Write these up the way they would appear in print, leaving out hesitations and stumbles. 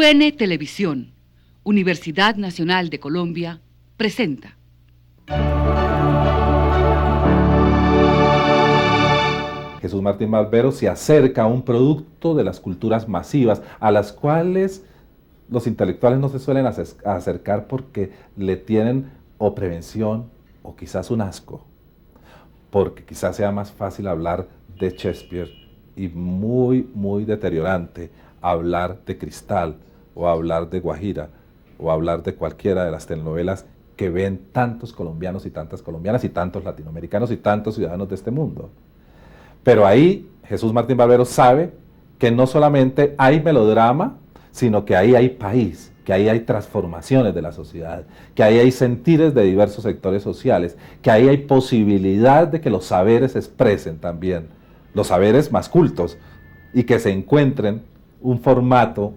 UN Televisión, Universidad Nacional de Colombia, presenta. Jesús Martín Barbero se acerca a un producto de las culturas masivas, a las cuales los intelectuales no se suelen acercar porque le tienen o prevención o quizás un asco, porque quizás sea más fácil hablar de Shakespeare y muy deteriorante hablar de Cristal o hablar de Guajira o hablar de cualquiera de las telenovelas que ven tantos colombianos y tantas colombianas y tantos latinoamericanos y tantos ciudadanos de este mundo. Pero ahí Jesús Martín Barbero sabe que no solamente hay melodrama, sino que ahí hay país, que ahí hay transformaciones de la sociedad, que ahí hay sentires de diversos sectores sociales, que ahí hay posibilidad de que los saberes se expresen también, los saberes más cultos, y que se encuentren un formato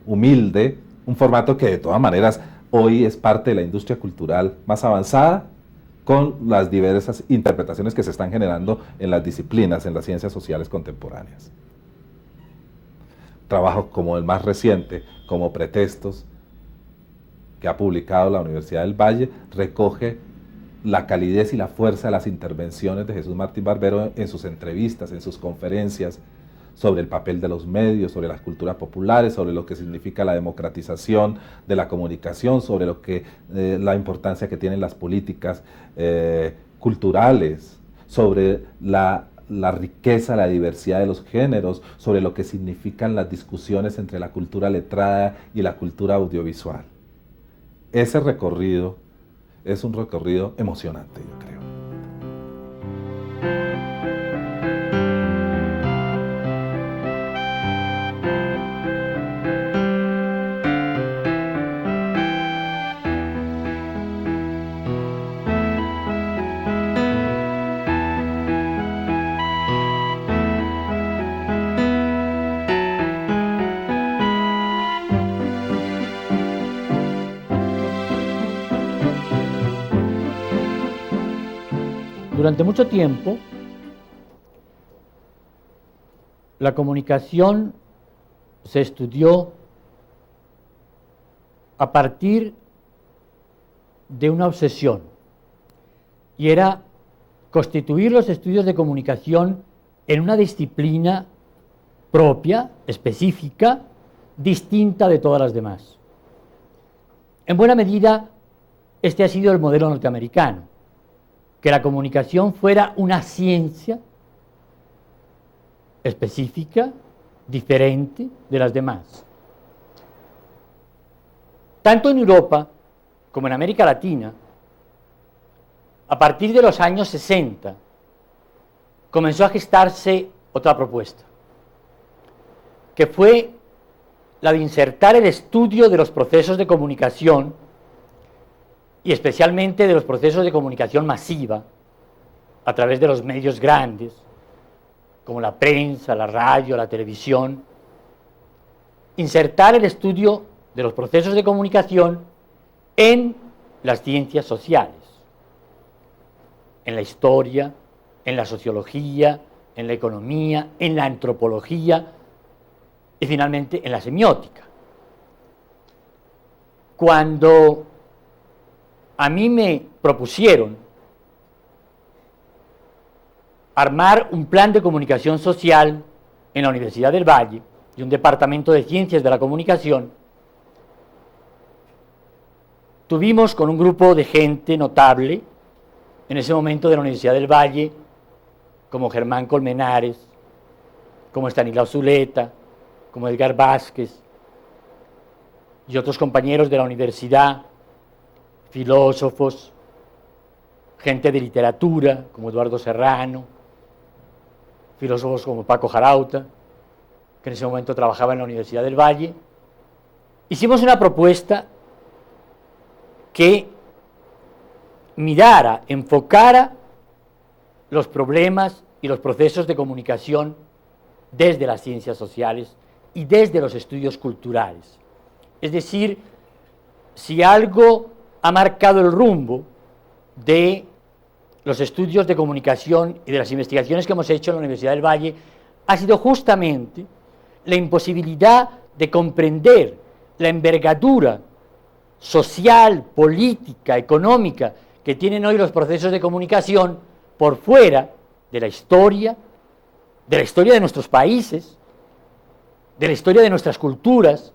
humilde, un formato que de todas maneras hoy es parte de la industria cultural más avanzada, con las diversas interpretaciones que se están generando en las disciplinas, en las ciencias sociales contemporáneas. Trabajos como el más reciente, como Pretextos, que ha publicado la Universidad del Valle, recoge la calidez y la fuerza de las intervenciones de Jesús Martín Barbero en sus entrevistas, en sus conferencias, sobre el papel de los medios, sobre las culturas populares, sobre lo que significa la democratización de la comunicación, sobre lo que, la importancia que tienen las políticas culturales, sobre la riqueza, la diversidad de los géneros, sobre lo que significan las discusiones entre la cultura letrada y la cultura audiovisual. Ese recorrido es un recorrido emocionante, yo creo. Durante mucho tiempo, la comunicación se estudió a partir de una obsesión, y era constituir los estudios de comunicación en una disciplina propia, específica, distinta de todas las demás. En buena medida, este ha sido el modelo norteamericano, que la comunicación fuera una ciencia específica, diferente de las demás. Tanto en Europa como en América Latina, a partir de los años 60, comenzó a gestarse otra propuesta, que fue la de insertar el estudio de los procesos de comunicación y especialmente de los procesos de comunicación masiva a través de los medios grandes, como la prensa, la radio, la televisión, insertar el estudio de los procesos de comunicación en las ciencias sociales, en la historia, en la sociología, en la economía, en la antropología y finalmente en la semiótica. Cuando a mí me propusieron armar un plan de comunicación social en la Universidad del Valle y un departamento de ciencias de la comunicación, tuvimos con un grupo de gente notable en ese momento de la Universidad del Valle, como Germán Colmenares, como Estanislao Zuleta, como Edgar Vázquez y otros compañeros de la universidad, filósofos, gente de literatura, como Eduardo Serrano, filósofos como Paco Jarauta, que en ese momento trabajaba en la Universidad del Valle. Hicimos una propuesta que mirara, enfocara los problemas y los procesos de comunicación desde las ciencias sociales y desde los estudios culturales. Es decir, si algo ha marcado el rumbo de los estudios de comunicación y de las investigaciones que hemos hecho en la Universidad del Valle, ha sido justamente la imposibilidad de comprender la envergadura social, política, económica que tienen hoy los procesos de comunicación por fuera de la historia de nuestros países, de la historia de nuestras culturas,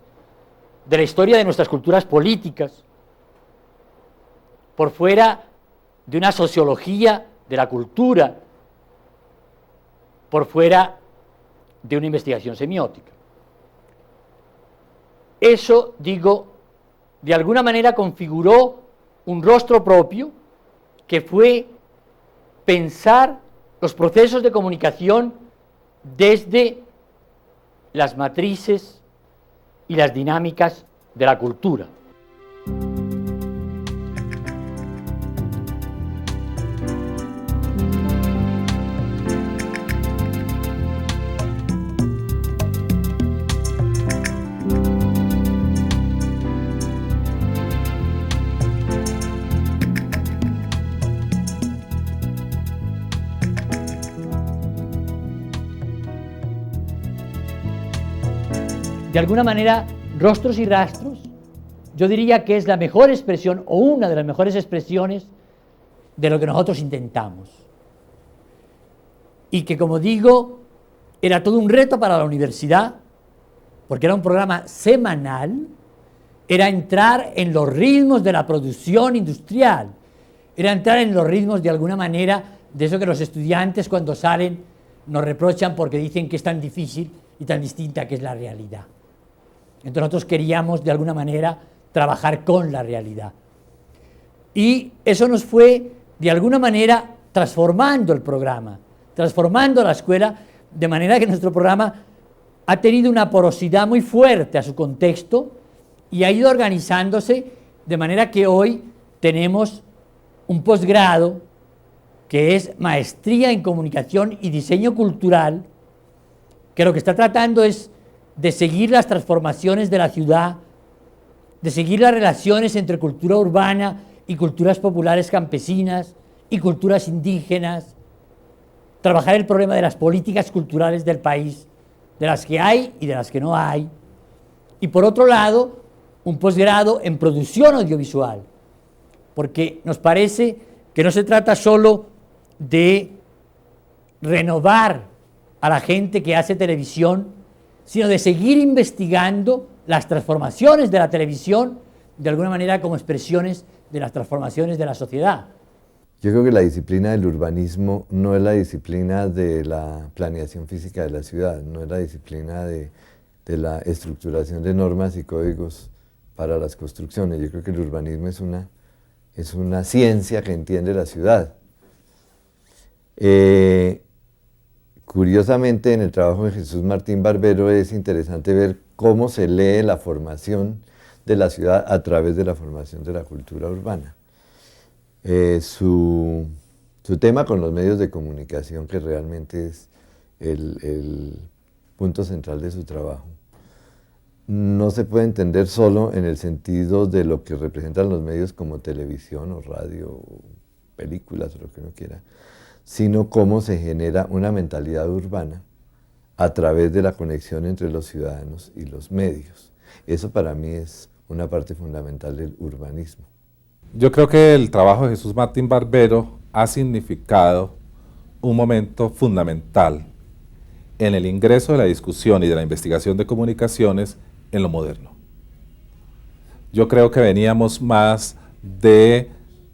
de la historia de nuestras culturas políticas, por fuera de una sociología de la cultura, por fuera de una investigación semiótica. Eso, digo, de alguna manera configuró un rostro propio que fue pensar los procesos de comunicación desde las matrices y las dinámicas de la cultura. De alguna manera, Rostros y Rastros, yo diría que es la mejor expresión, o una de las mejores expresiones, de lo que nosotros intentamos. Y que, como digo, era todo un reto para la universidad, porque era un programa semanal, era entrar en los ritmos de la producción industrial, era entrar en los ritmos, de alguna manera, de eso que los estudiantes cuando salen nos reprochan porque dicen que es tan difícil y tan distinta que es la realidad. Entonces nosotros queríamos, de alguna manera, trabajar con la realidad. Y eso nos fue, de alguna manera, transformando el programa, transformando la escuela, de manera que nuestro programa ha tenido una porosidad muy fuerte a su contexto y ha ido organizándose de manera que hoy tenemos un posgrado que es Maestría en Comunicación y Diseño Cultural, que lo que está tratando es de seguir las transformaciones de la ciudad, de seguir las relaciones entre cultura urbana y culturas populares campesinas y culturas indígenas, trabajar el problema de las políticas culturales del país, de las que hay y de las que no hay, y por otro lado, un posgrado en producción audiovisual, porque nos parece que no se trata solo de renovar a la gente que hace televisión, sino de seguir investigando las transformaciones de la televisión, de alguna manera como expresiones de las transformaciones de la sociedad. Yo creo que la disciplina del urbanismo no es la disciplina de la planeación física de la ciudad, no es la disciplina de la estructuración de normas y códigos para las construcciones. Yo creo que el urbanismo es una ciencia que entiende la ciudad. Curiosamente, en el trabajo de Jesús Martín Barbero es interesante ver cómo se lee la formación de la ciudad a través de la formación de la cultura urbana. Su tema con los medios de comunicación, que realmente es el punto central de su trabajo, no se puede entender solo en el sentido de lo que representan los medios como televisión o radio, o películas o lo que uno quiera, sino cómo se genera una mentalidad urbana a través de la conexión entre los ciudadanos y los medios. Eso para mí es una parte fundamental del urbanismo. Yo creo que el trabajo de Jesús Martín Barbero ha significado un momento fundamental en el ingreso de la discusión y de la investigación de comunicaciones en lo moderno. Yo creo que veníamos más de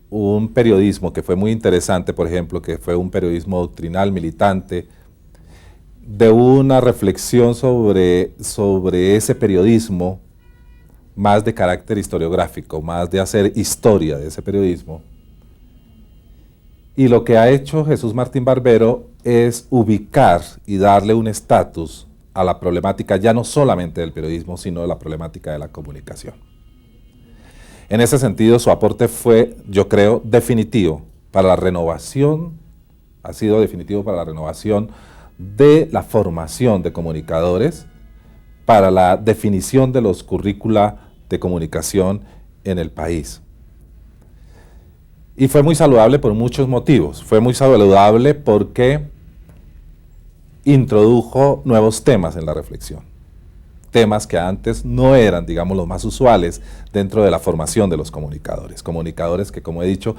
un periodismo que fue muy interesante, por ejemplo, que fue un periodismo doctrinal, militante, de una reflexión sobre ese periodismo más de carácter historiográfico, más de hacer historia de ese periodismo. Y lo que ha hecho Jesús Martín Barbero es ubicar y darle un estatus a la problemática ya no solamente del periodismo, sino de la problemática de la comunicación. En ese sentido, su aporte fue, yo creo, definitivo para la renovación, ha sido definitivo para la renovación de la formación de comunicadores, para la definición de los currícula de comunicación en el país. Y fue muy saludable por muchos motivos. Fue muy saludable porque introdujo nuevos temas en la reflexión. temas que antes no eran, digamos, los más usuales dentro de la formación de los comunicadores. Comunicadores que, como he dicho,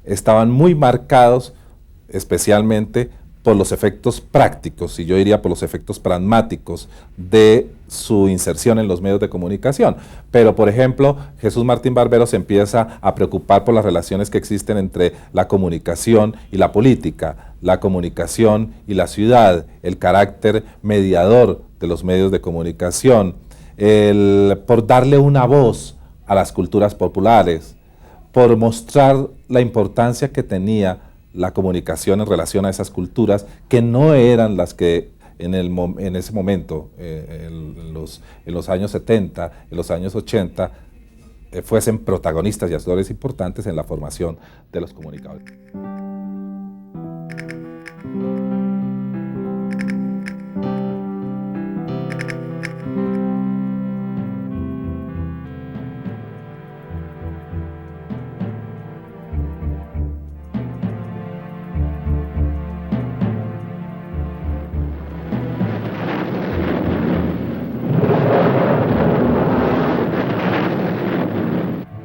estaban muy marcados especialmente por los efectos prácticos, y yo diría por los efectos pragmáticos de su inserción en los medios de comunicación. Pero, por ejemplo, Jesús Martín Barbero se empieza a preocupar por las relaciones que existen entre la comunicación y la política, la comunicación y la ciudad, el carácter mediador de los medios de comunicación, por darle una voz a las culturas populares, por mostrar la importancia que tenía la comunicación en relación a esas culturas que no eran las que en ese momento, en los años 70, en los años 80, fuesen protagonistas y actores importantes en la formación de los comunicadores.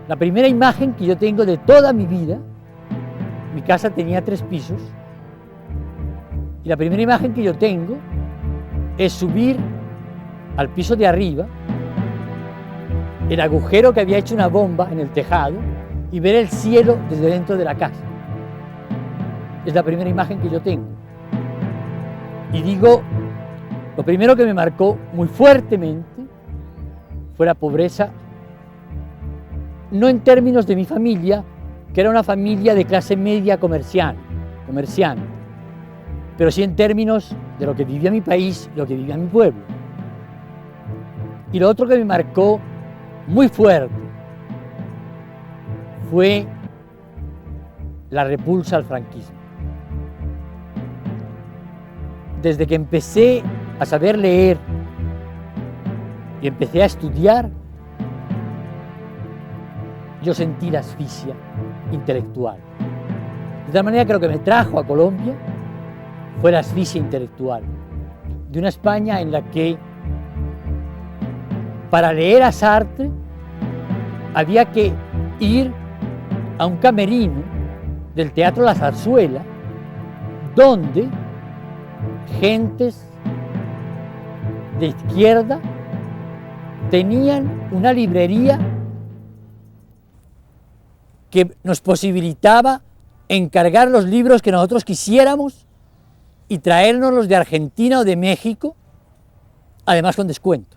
La primera imagen que yo tengo de toda mi vida, mi casa tenía 3 pisos, y la primera imagen que yo tengo es subir al piso de arriba, el agujero que había hecho una bomba en el tejado, y ver el cielo desde dentro de la casa. Es la primera imagen que yo tengo. Y digo, lo primero que me marcó muy fuertemente fue la pobreza, no en términos de mi familia, que era una familia de clase media comerciante, pero sí en términos de lo que vivía mi país y lo que vivía mi pueblo. Y lo otro que me marcó muy fuerte fue la repulsa al franquismo. Desde que empecé a saber leer y empecé a estudiar, yo sentí la asfixia intelectual. De tal manera que lo que me trajo a Colombia fue la asfixia intelectual de una España en la que para leer a Sartre había que ir a un camerino del Teatro La Zarzuela, donde gentes de izquierda tenían una librería que nos posibilitaba encargar los libros que nosotros quisiéramos y traérnoslos de Argentina o de México, además con descuento.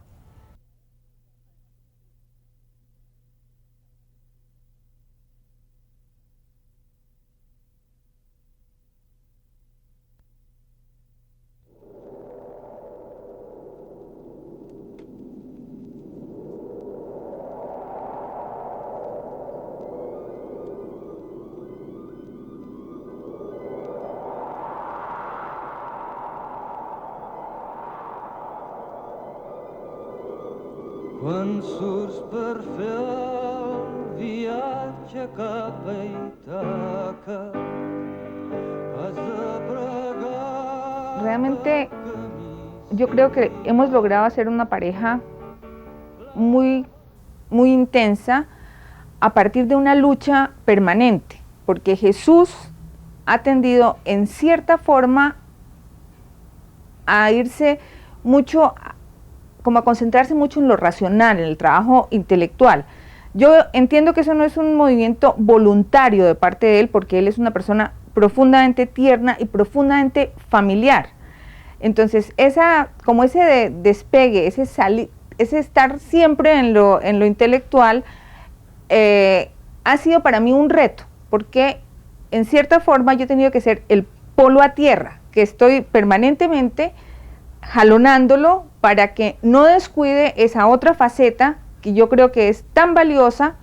Quan surts per fer el viatge cap a Ítaca, has de pregar. Realmente yo creo que hemos logrado hacer una pareja muy intensa a partir de una lucha permanente, porque Jesús ha tendido en cierta forma a irse mucho, como a concentrarse mucho en lo racional, en el trabajo intelectual. Yo entiendo que eso no es un movimiento voluntario de parte de él, porque él es una persona profundamente tierna y profundamente familiar. Entonces, como ese despegue, ese estar siempre en lo intelectual, ha sido para mí un reto, porque en cierta forma yo he tenido que ser el polo a tierra, que estoy permanentemente jalonándolo para que no descuide esa otra faceta que yo creo que es tan valiosa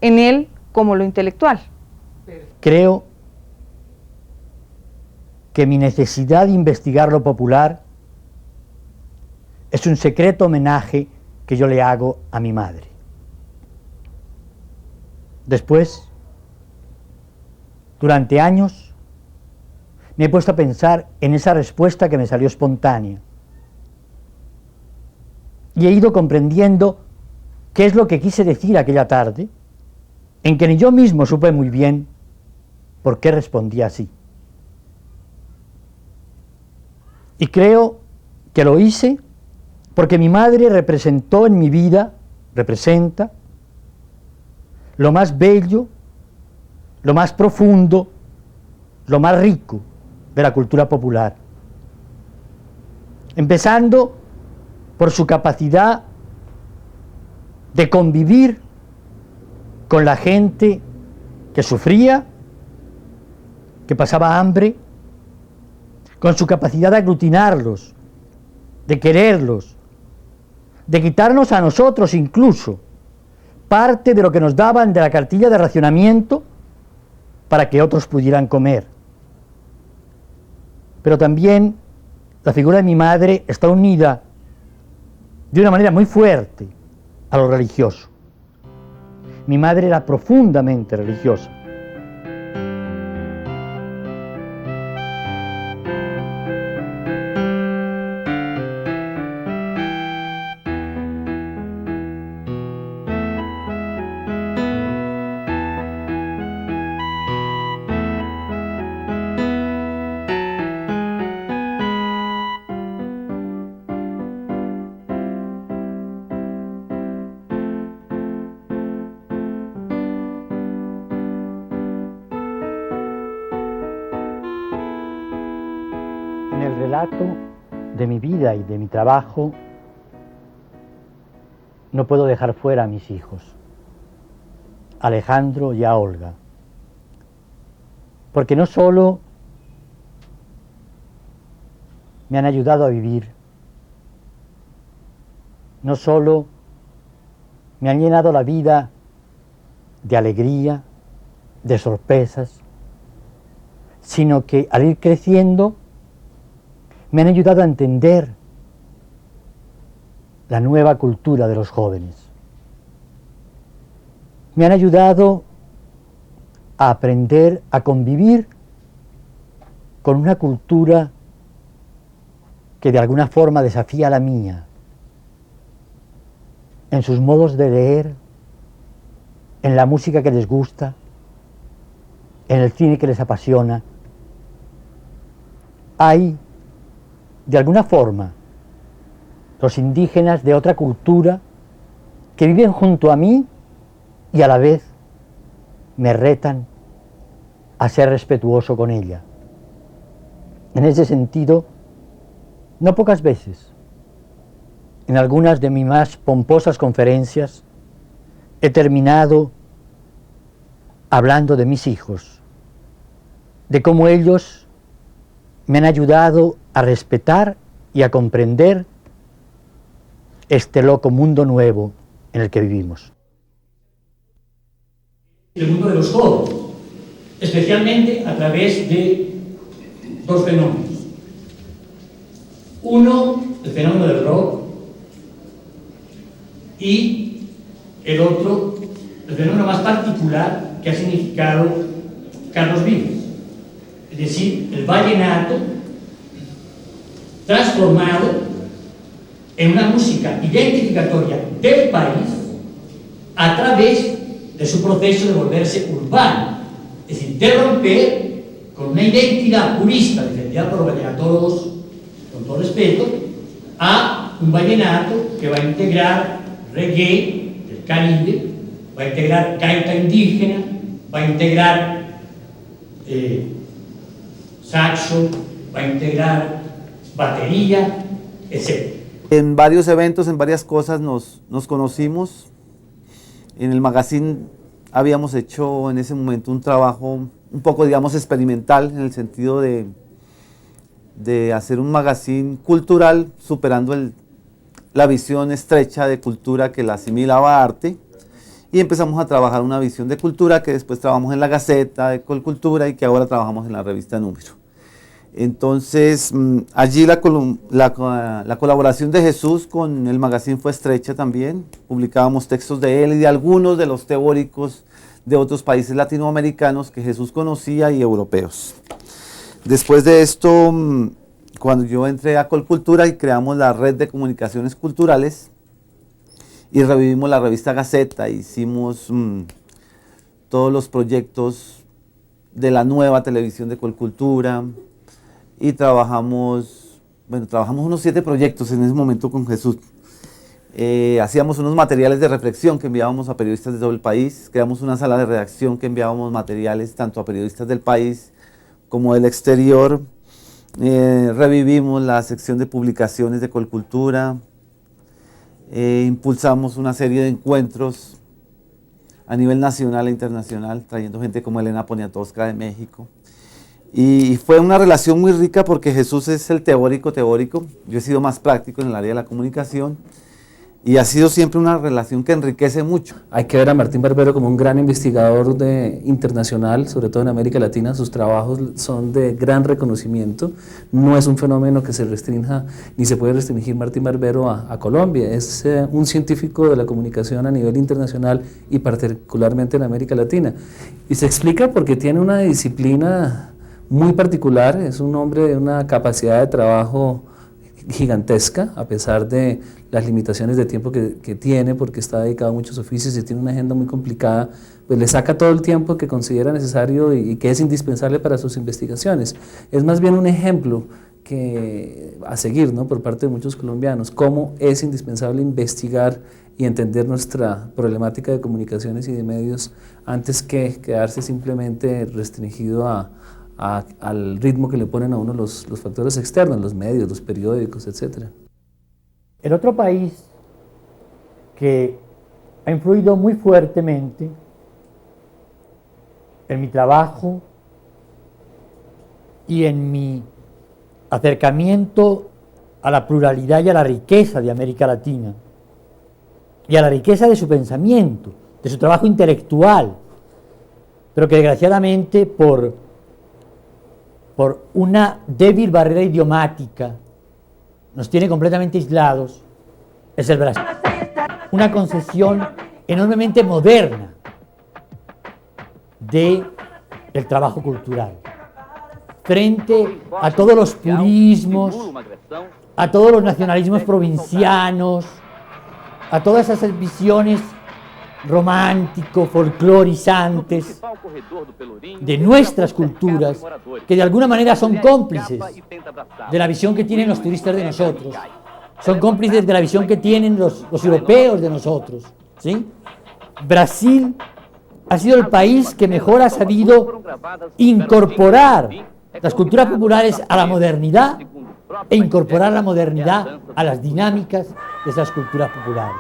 en él como lo intelectual. Creo que mi necesidad de investigar lo popular es un secreto homenaje que yo le hago a mi madre. Después, durante años, me he puesto a pensar en esa respuesta que me salió espontánea. y he ido comprendiendo qué es lo que quise decir aquella tarde, en que ni yo mismo supe muy bien por qué respondí así. Y creo que lo hice porque mi madre representó en mi vida, representa, lo más bello, lo más profundo, lo más rico de la cultura popular. Empezando por su capacidad de convivir con la gente que sufría, que pasaba hambre, con su capacidad de aglutinarlos, de quererlos, de quitarnos a nosotros incluso parte de lo que nos daban de la cartilla de racionamiento para que otros pudieran comer. Pero también la figura de mi madre está unida de una manera muy fuerte a lo religioso. Mi madre era profundamente religiosa. En el relato de mi vida y de mi trabajo no puedo dejar fuera a mis hijos, a Alejandro y a Olga, porque no solo me han ayudado a vivir, no solo me han llenado la vida de alegría, de sorpresas, sino que al ir creciendo me han ayudado a entender la nueva cultura de los jóvenes. Me han ayudado a aprender a convivir con una cultura que de alguna forma desafía la mía, en sus modos de leer, en la música que les gusta, en el cine que les apasiona. Hay, de alguna forma, los indígenas de otra cultura que viven junto a mí y a la vez me retan a ser respetuoso con ella. En ese sentido, no pocas veces, en algunas de mis más pomposas conferencias, he terminado hablando de mis hijos, de cómo ellos me han ayudado a respetar y a comprender este loco mundo nuevo en el que vivimos. El mundo de los jóvenes, especialmente a través de dos fenómenos. Uno, el fenómeno del rock, y el otro, el fenómeno más particular que ha significado Carlos Vives, es decir, el vallenato transformado en una música identificatoria del país a través de su proceso de volverse urbano, es decir, de romper con una identidad purista defendida por los vallenatólogos, con todo respeto, a un vallenato que va a integrar reggae del Caribe, va a integrar gaita indígena, va a integrar saxo, va a integrar batería, etc. En varios eventos, en varias cosas nos conocimos. En el magazine habíamos hecho en ese momento un trabajo un poco, digamos, experimental, en el sentido de hacer un magazine cultural, superando la visión estrecha de cultura que la asimilaba a arte, y empezamos a trabajar una visión de cultura que después trabajamos en la Gaceta de Colcultura y que ahora trabajamos en la revista Número. Entonces, allí la colaboración de Jesús con el magazine fue estrecha también. Publicábamos textos de él y de algunos de los teóricos de otros países latinoamericanos que Jesús conocía y europeos. Después de esto, cuando yo entré a Colcultura y creamos la red de comunicaciones culturales, y revivimos la revista Gaceta, hicimos todos los proyectos de la nueva televisión de Colcultura y trabajamos unos 7 proyectos en ese momento con Jesús. Hacíamos unos materiales de reflexión que enviábamos a periodistas de todo el país, creamos una sala de redacción que enviábamos materiales tanto a periodistas del país como del exterior, revivimos la sección de publicaciones de Colcultura, impulsamos una serie de encuentros a nivel nacional e internacional, trayendo gente como Elena Poniatowska de México. Y fue una relación muy rica porque Jesús es el teórico, yo he sido más práctico en el área de la comunicación, y ha sido siempre una relación que enriquece mucho. Hay que ver a Martín Barbero como un gran investigador internacional, sobre todo en América Latina. Sus trabajos son de gran reconocimiento. No es un fenómeno que se restrinja, ni se puede restringir Martín Barbero a Colombia. Es un científico de la comunicación a nivel internacional y particularmente en América Latina. Y se explica porque tiene una disciplina muy particular, es un hombre de una capacidad de trabajo gigantesca, a pesar de las limitaciones de tiempo que tiene, porque está dedicado a muchos oficios y tiene una agenda muy complicada, pues le saca todo el tiempo que considera necesario y que es indispensable para sus investigaciones. Es más bien un ejemplo a seguir, ¿no?, por parte de muchos colombianos, cómo es indispensable investigar y entender nuestra problemática de comunicaciones y de medios antes que quedarse simplemente restringido al ritmo que le ponen a uno los factores externos, los medios, los periódicos, etc. El otro país que ha influido muy fuertemente en mi trabajo y en mi acercamiento a la pluralidad y a la riqueza de América Latina y a la riqueza de su pensamiento, de su trabajo intelectual, pero que desgraciadamente por una débil barrera idiomática nos tiene completamente aislados, es el Brasil. Una concesión enormemente moderna del trabajo cultural, frente a todos los purismos, a todos los nacionalismos provincianos, a todas esas visiones romántico, folclorizantes de nuestras culturas, que de alguna manera son cómplices de la visión que tienen los turistas de nosotros, son cómplices de la visión que tienen los europeos de nosotros, ¿sí? Brasil ha sido el país que mejor ha sabido incorporar las culturas populares a la modernidad e incorporar la modernidad a las dinámicas de esas culturas populares.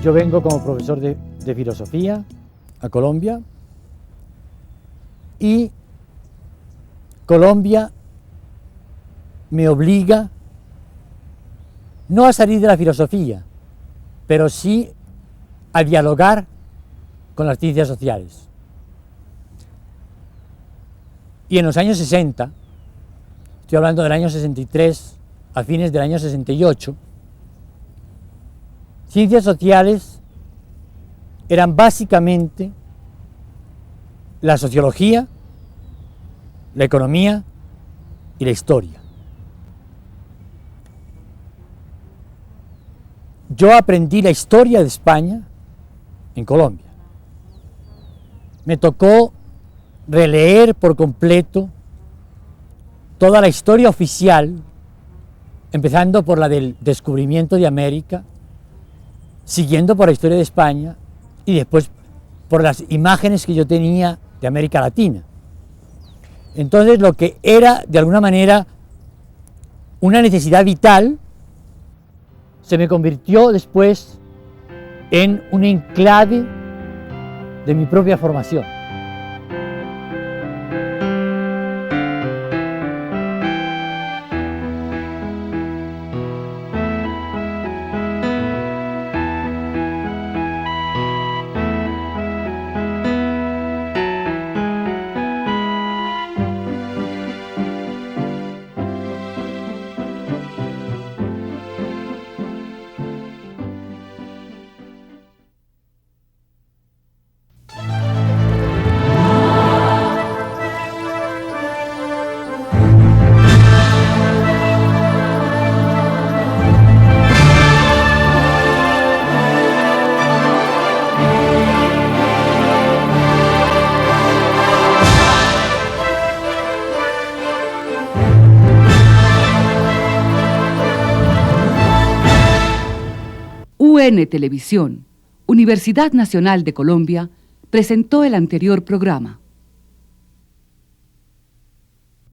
Yo vengo como profesor de filosofía a Colombia y Colombia me obliga no a salir de la filosofía, pero sí a dialogar con las ciencias sociales. Y en los años 60, estoy hablando del año 63 a fines del año 68, ciencias sociales eran básicamente la sociología, la economía y la historia. Yo aprendí la historia de España en Colombia. Me tocó releer por completo toda la historia oficial, empezando por la del descubrimiento de América, siguiendo por la historia de España y después por las imágenes que yo tenía de América Latina. Entonces, lo que era de alguna manera una necesidad vital se me convirtió después en un enclave de mi propia formación. UN Televisión, Universidad Nacional de Colombia, presentó el anterior programa.